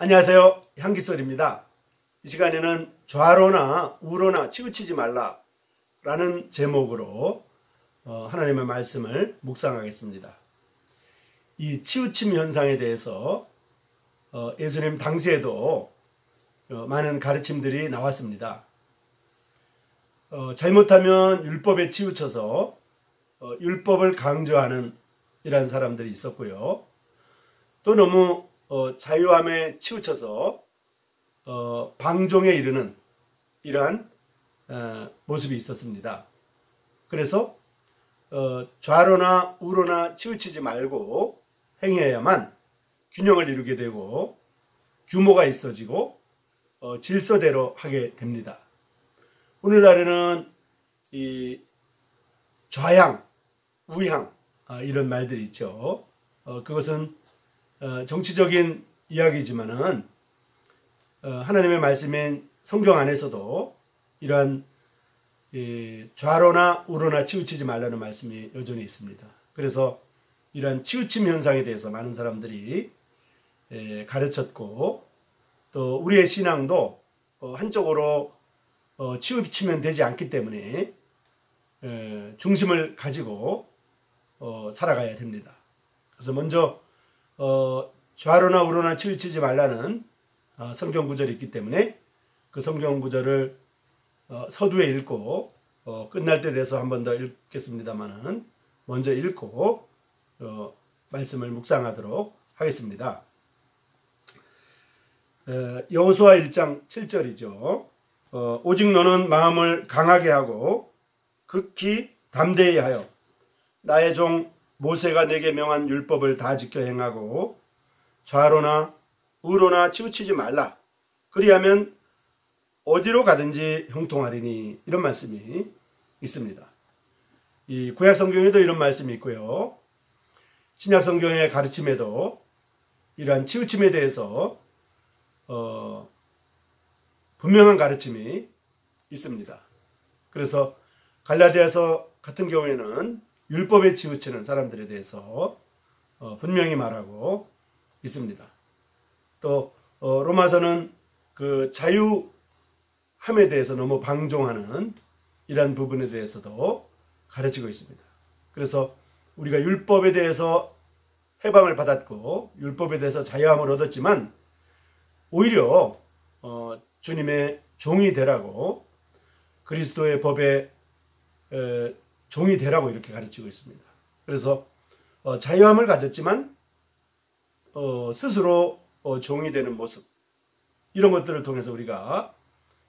안녕하세요. 향기솔입니다. 이 시간에는 좌로나 우로나 치우치지 말라 라는 제목으로 하나님의 말씀을 묵상하겠습니다. 이 치우침 현상에 대해서 예수님 당시에도 많은 가르침들이 나왔습니다. 잘못하면 율법에 치우쳐서 율법을 강조하는 이런 사람들이 있었고요. 또 너무 자유함에 치우쳐서 방종에 이르는 이러한 모습이 있었습니다. 그래서 좌로나 우로나 치우치지 말고 행해야만 균형을 이루게 되고 규모가 있어지고 질서대로 하게 됩니다. 오늘날에는 이 좌향, 우향 이런 말들이 있죠. 그것은 정치적인 이야기지만은 하나님의 말씀인 성경 안에서도 이러한 좌로나 우로나 치우치지 말라는 말씀이 여전히 있습니다. 그래서 이러한 치우침 현상에 대해서 많은 사람들이 가르쳤고, 또 우리의 신앙도 한쪽으로 치우치면 되지 않기 때문에 중심을 가지고 살아가야 됩니다. 그래서 먼저 좌로나 우로나 치우치지 말라는 성경 구절이 있기 때문에 그 성경 구절을 서두에 읽고 끝날 때 돼서 한 번 더 읽겠습니다만은 먼저 읽고 말씀을 묵상하도록 하겠습니다. 여호수아 1장 7절이죠. 오직 너는 마음을 강하게 하고 극히 담대히 하여 나의 종 모세가 내게 명한 율법을 다 지켜 행하고 좌로나 우로나 치우치지 말라. 그리하면 어디로 가든지 형통하리니. 이런 말씀이 있습니다. 이 구약 성경에도 이런 말씀이 있고요. 신약 성경의 가르침에도 이러한 치우침에 대해서 분명한 가르침이 있습니다. 그래서 갈라디아서 같은 경우에는 율법에 치우치는 사람들에 대해서 분명히 말하고 있습니다. 또 로마서는 그 자유함에 대해서 너무 방종하는 이러한 부분에 대해서도 가르치고 있습니다. 그래서 우리가 율법에 대해서 해방을 받았고 율법에 대해서 자유함을 얻었지만 오히려 주님의 종이 되라고, 그리스도의 법에 종이 되라고 이렇게 가르치고 있습니다. 그래서 자유함을 가졌지만 스스로 종이 되는 모습, 이런 것들을 통해서 우리가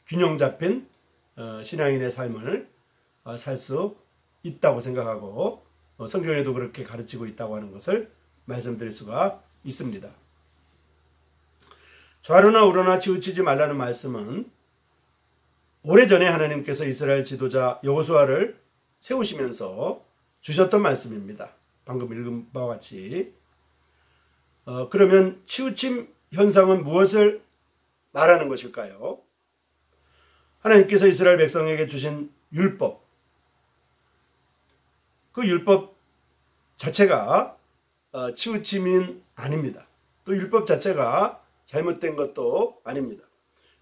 균형 잡힌 신앙인의 삶을 살 수 있다고 생각하고 성경에도 그렇게 가르치고 있다고 하는 것을 말씀드릴 수가 있습니다. 좌로나 우로나 치우치지 말라는 말씀은 오래전에 하나님께서 이스라엘 지도자 여호수아를 세우시면서 주셨던 말씀입니다. 방금 읽은 바와 같이. 그러면 치우침 현상은 무엇을 말하는 것일까요? 하나님께서 이스라엘 백성에게 주신 율법, 그 율법 자체가 치우침은 아닙니다. 또 율법 자체가 잘못된 것도 아닙니다.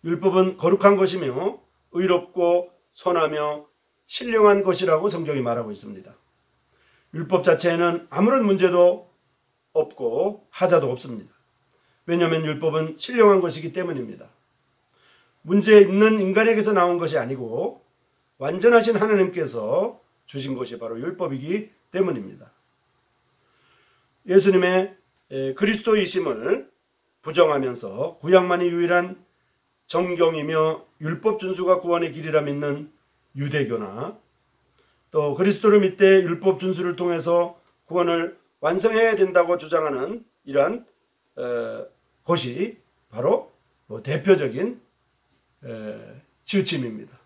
율법은 거룩한 것이며 의롭고 선하며 신령한 것이라고 성경이 말하고 있습니다. 율법 자체에는 아무런 문제도 없고 하자도 없습니다. 왜냐하면 율법은 신령한 것이기 때문입니다. 문제 있는 인간에게서 나온 것이 아니고 완전하신 하나님께서 주신 것이 바로 율법이기 때문입니다. 예수님의 그리스도이심을 부정하면서 구약만이 유일한 정경이며 율법 준수가 구원의 길이라 믿는 유대교나 또 그리스도를 믿되 율법 준수를 통해서 구원을 완성해야 된다고 주장하는 이러한 것이 바로 대표적인 치우침입니다.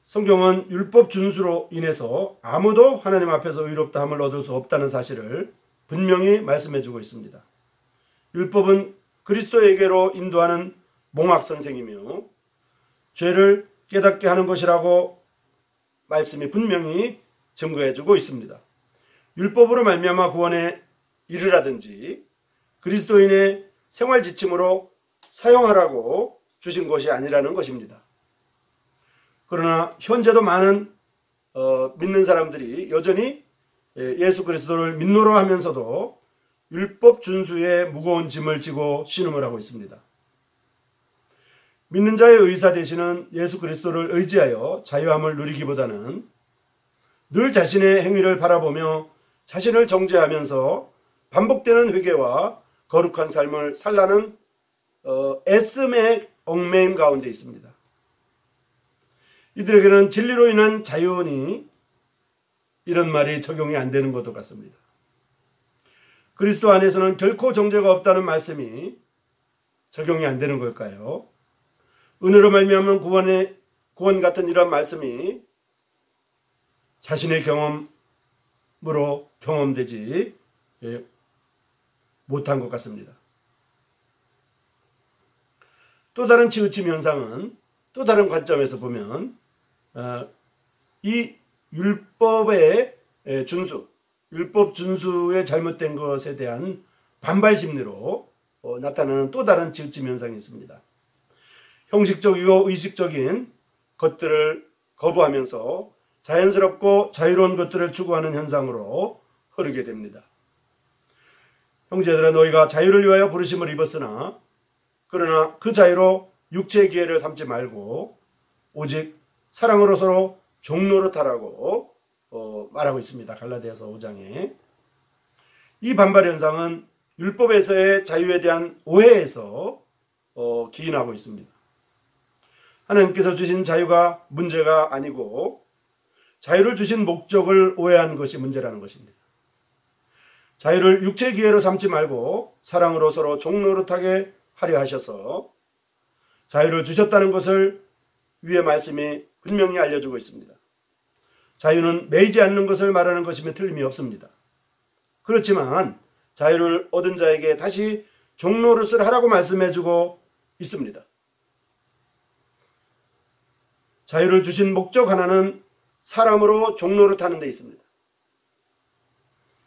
성경은 율법 준수로 인해서 아무도 하나님 앞에서 의롭다함을 얻을 수 없다는 사실을 분명히 말씀해 주고 있습니다. 율법은 그리스도에게로 인도하는 몽학 선생이며 죄를 깨닫게 하는 것이라고 말씀이 분명히 증거해 주고 있습니다. 율법으로 말미암아 구원에 이르라든지 그리스도인의 생활 지침으로 사용하라고 주신 것이 아니라는 것입니다. 그러나 현재도 많은 믿는 사람들이 여전히 예수 그리스도를 믿노라 하면서도 율법 준수의 무거운 짐을 지고 신음을 하고 있습니다. 믿는 자의 의사 되시는 예수 그리스도를 의지하여 자유함을 누리기보다는 늘 자신의 행위를 바라보며 자신을 정죄하면서 반복되는 회개와 거룩한 삶을 살라는 애씀의 얽매임 가운데 있습니다. 이들에게는 진리로 인한 자유니 이런 말이 적용이 안 되는 것도 같습니다. 그리스도 안에서는 결코 정죄가 없다는 말씀이 적용이 안 되는 걸까요? 은혜로 말미암는 구원 같은 이런 말씀이 자신의 경험으로 경험되지 못한 것 같습니다. 또 다른 치우침 현상은 또 다른 관점에서 보면 이 율법의 준수, 율법 준수의 잘못된 것에 대한 반발 심리로 나타나는 또 다른 치우침 현상이 있습니다. 형식적이고 의식적인 것들을 거부하면서 자연스럽고 자유로운 것들을 추구하는 현상으로 흐르게 됩니다. 형제들아, 너희가 자유를 위하여 부르심을 입었으나 그러나 그 자유로 육체의 기회를 삼지 말고 오직 사랑으로 서로 종노릇하라고 말하고 있습니다. 갈라디아서 5장에. 이 반발 현상은 율법에서의 자유에 대한 오해에서 기인하고 있습니다. 하나님께서 주신 자유가 문제가 아니고 자유를 주신 목적을 오해한 것이 문제라는 것입니다. 자유를 육체의 기회로 삼지 말고 사랑으로 서로 종노릇하게 하려 하셔서 자유를 주셨다는 것을 위의 말씀이 분명히 알려주고 있습니다. 자유는 매이지 않는 것을 말하는 것임에 틀림이 없습니다. 그렇지만 자유를 얻은 자에게 다시 종노릇을 하라고 말씀해주고 있습니다. 자유를 주신 목적 하나는 사람으로 종노릇하는 데 있습니다.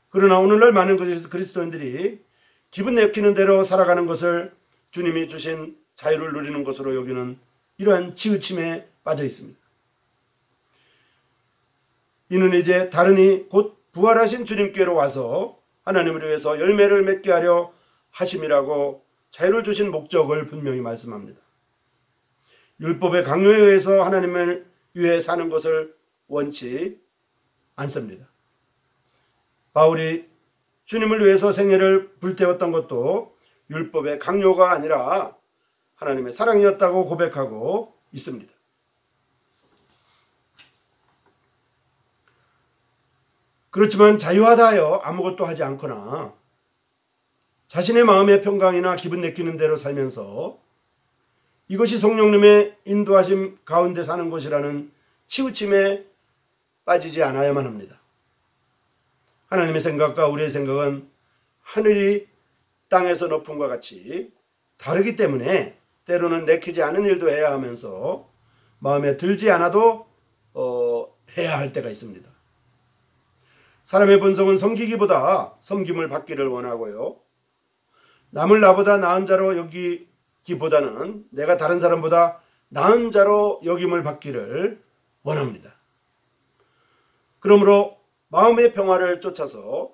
그러나 오늘날 많은 그리스도인들이 기분 내키는 대로 살아가는 것을 주님이 주신 자유를 누리는 것으로 여기는 이러한 치우침에 빠져 있습니다. 이는 이제 다르니 곧 부활하신 주님께로 와서 하나님을 위해서 열매를 맺게 하려 하심이라고 자유를 주신 목적을 분명히 말씀합니다. 율법의 강요에 의해서 하나님을 위해 사는 것을 원치 않습니다. 바울이 주님을 위해서 생애를 불태웠던 것도 율법의 강요가 아니라 하나님의 사랑이었다고 고백하고 있습니다. 그렇지만 자유하다 하여 아무것도 하지 않거나 자신의 마음의 평강이나 기분 내키는 대로 살면서 이것이 성령님의 인도하심 가운데 사는 것이라는 치우침에 빠지지 않아야만 합니다. 하나님의 생각과 우리의 생각은 하늘이 땅에서 높음과 같이 다르기 때문에 때로는 내키지 않은 일도 해야 하면서 마음에 들지 않아도 해야 할 때가 있습니다. 사람의 본성은 섬기기보다 섬김을 받기를 원하고요. 남을 나보다 나은 자로 여기기보다는 내가 다른 사람보다 나은 자로 여김을 받기를 원합니다. 그러므로 마음의 평화를 쫓아서,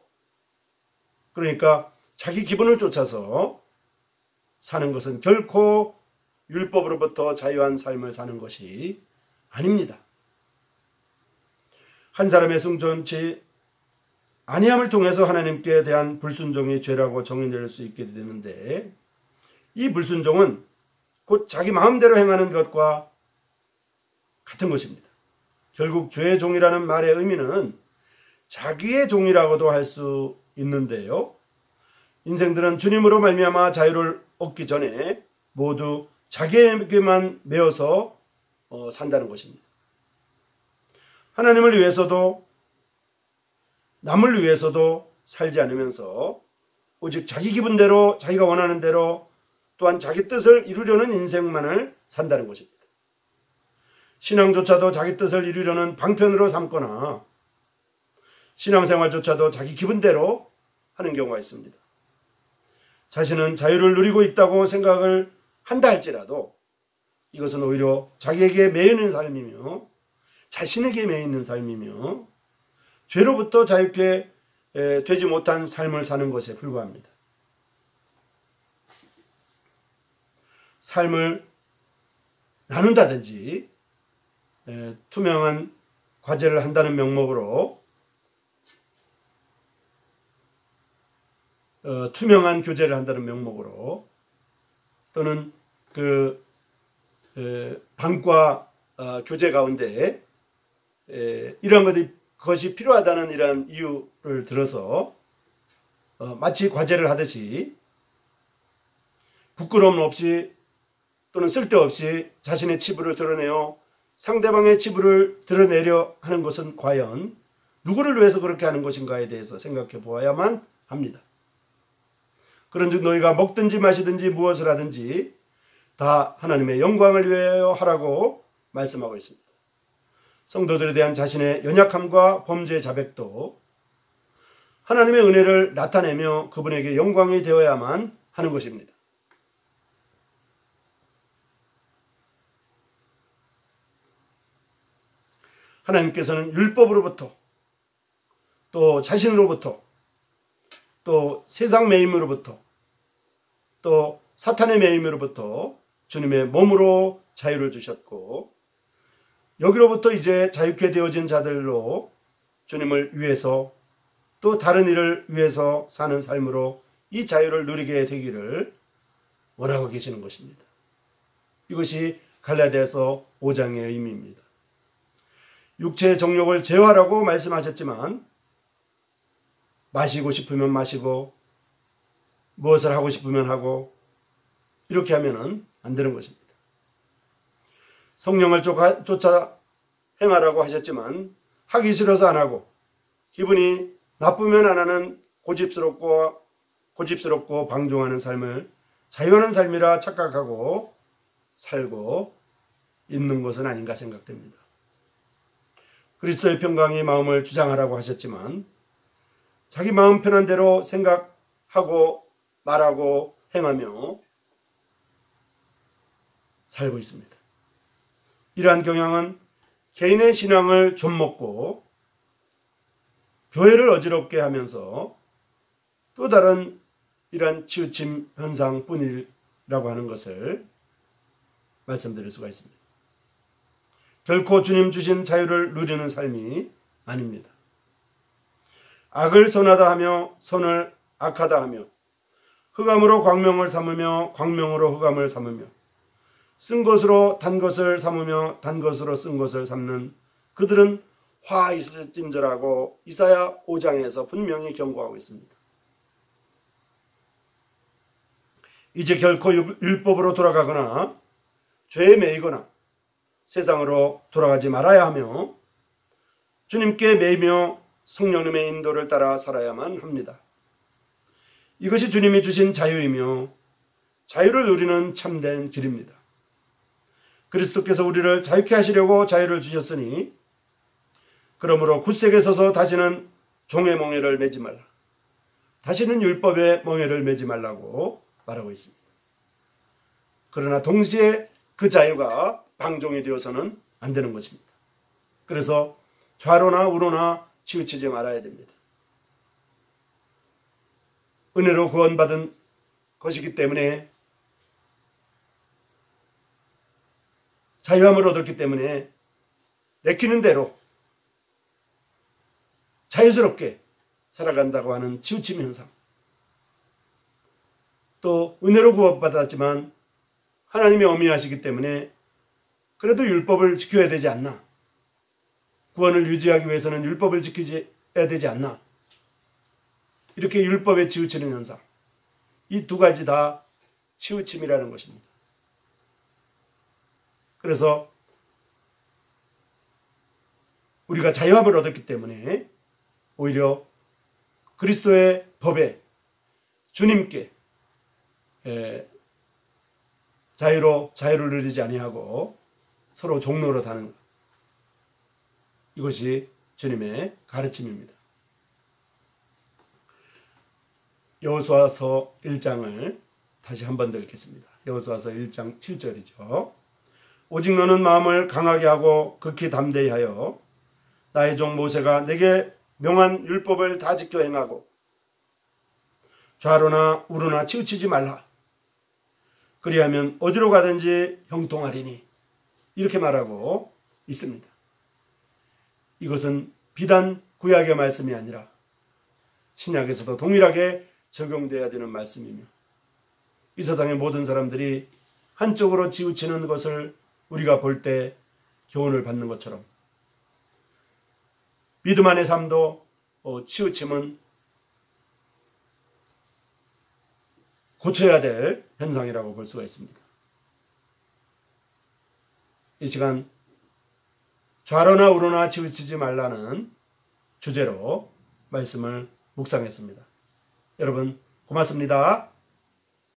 그러니까 자기 기분을 쫓아서 사는 것은 결코 율법으로부터 자유한 삶을 사는 것이 아닙니다. 한 사람의 순종치 아니함을 통해서 하나님께 대한 불순종이 죄라고 정의될 수 있게 되는데, 이 불순종은 곧 자기 마음대로 행하는 것과 같은 것입니다. 결국 죄의 종이라는 말의 의미는 자기의 종이라고도 할 수 있는데요. 인생들은 주님으로 말미암아 자유를 얻기 전에 모두 자기에게만 매어서 산다는 것입니다. 하나님을 위해서도 남을 위해서도 살지 않으면서 오직 자기 기분대로, 자기가 원하는 대로, 또한 자기 뜻을 이루려는 인생만을 산다는 것입니다. 신앙조차도 자기 뜻을 이루려는 방편으로 삼거나 신앙생활조차도 자기 기분대로 하는 경우가 있습니다. 자신은 자유를 누리고 있다고 생각을 한다 할지라도 이것은 오히려 자기에게 매이는 삶이며 자신에게 매이는 삶이며 죄로부터 자유케 되지 못한 삶을 사는 것에 불과합니다. 삶을 나눈다든지 투명한 과제를 한다는 명목으로 투명한 교제를 한다는 명목으로 또는 그 방과 교제 가운데 이러한 것이 필요하다는 이러한 이유를 들어서 마치 과제를 하듯이 부끄러움 없이 또는 쓸데없이 자신의 치부를 드러내어 상대방의 치부를 드러내려 하는 것은 과연 누구를 위해서 그렇게 하는 것인가에 대해서 생각해 보아야만 합니다. 그런즉 너희가 먹든지 마시든지 무엇을 하든지 다 하나님의 영광을 위하여 하라고 말씀하고 있습니다. 성도들에 대한 자신의 연약함과 범죄 자백도 하나님의 은혜를 나타내며 그분에게 영광이 되어야만 하는 것입니다. 하나님께서는 율법으로부터 또 자신으로부터 또 세상 매임으로부터 또 사탄의 매임으로부터 주님의 몸으로 자유를 주셨고 여기로부터 이제 자유케 되어진 자들로 주님을 위해서 또 다른 일을 위해서 사는 삶으로 이 자유를 누리게 되기를 원하고 계시는 것입니다. 이것이 갈라디아서 5장의 의미입니다. 육체의 정욕을 제어하라고 말씀하셨지만 마시고 싶으면 마시고 무엇을 하고 싶으면 하고 이렇게 하면 안 되는 것입니다. 성령을 쫓아 행하라고 하셨지만 하기 싫어서 안 하고 기분이 나쁘면 안 하는 고집스럽고 방종하는 삶을 자유하는 삶이라 착각하고 살고 있는 것은 아닌가 생각됩니다. 그리스도의 평강이 마음을 주장하라고 하셨지만 자기 마음 편한 대로 생각하고 말하고 행하며 살고 있습니다. 이러한 경향은 개인의 신앙을 좀먹고 교회를 어지럽게 하면서 또 다른 이러한 치우침 현상뿐이라고 하는 것을 말씀드릴 수가 있습니다. 결코 주님 주신 자유를 누리는 삶이 아닙니다. 악을 선하다 하며 선을 악하다 하며 흑암으로 광명을 삼으며 광명으로 흑암을 삼으며 쓴 것으로 단 것을 삼으며 단 것으로 쓴 것을 삼는 그들은 화 있을진저라고 이사야 5장에서 분명히 경고하고 있습니다. 이제 결코 율법으로 돌아가거나 죄에 매이거나 세상으로 돌아가지 말아야 하며 주님께 매이며 성령님의 인도를 따라 살아야만 합니다. 이것이 주님이 주신 자유이며 자유를 누리는 참된 길입니다. 그리스도께서 우리를 자유케 하시려고 자유를 주셨으니 그러므로 굳세게 서서 다시는 종의 멍에를 매지 말라. 다시는 율법의 멍에를 매지 말라고 말하고 있습니다. 그러나 동시에 그 자유가 방종이 되어서는 안 되는 것입니다. 그래서 좌로나 우로나 치우치지 말아야 됩니다. 은혜로 구원받은 것이기 때문에 자유함을 얻었기 때문에 내키는 대로 자유스럽게 살아간다고 하는 치우침 현상, 또 은혜로 구원받았지만 하나님이 엄히하시기 때문에 그래도 율법을 지켜야 되지 않나, 구원을 유지하기 위해서는 율법을 지켜야 되지 않나, 이렇게 율법에 치우치는 현상, 이 두 가지 다 치우침이라는 것입니다. 그래서 우리가 자유함을 얻었기 때문에 오히려 그리스도의 법에 주님께 자유를 누리지 아니하고 서로 종로로 다는 것, 이것이 주님의 가르침입니다. 여호수아서 1장을 다시 한번 더 읽겠습니다. 여호수아서 1장 7절이죠. 오직 너는 마음을 강하게 하고 극히 담대히 하여 나의 종 모세가 내게 명한 율법을 다 지켜 행하고 좌로나 우로나 치우치지 말라. 그리하면 어디로 가든지 형통하리니. 이렇게 말하고 있습니다. 이것은 비단 구약의 말씀이 아니라 신약에서도 동일하게 적용되어야 되는 말씀이며 이 세상의 모든 사람들이 한쪽으로 치우치는 것을 우리가 볼 때 교훈을 받는 것처럼 믿음 안의 삶도 치우침은 고쳐야 될 현상이라고 볼 수가 있습니다. 이 시간 좌로나 우로나 치우치지 말라는 주제로 말씀을 묵상했습니다. 여러분 고맙습니다.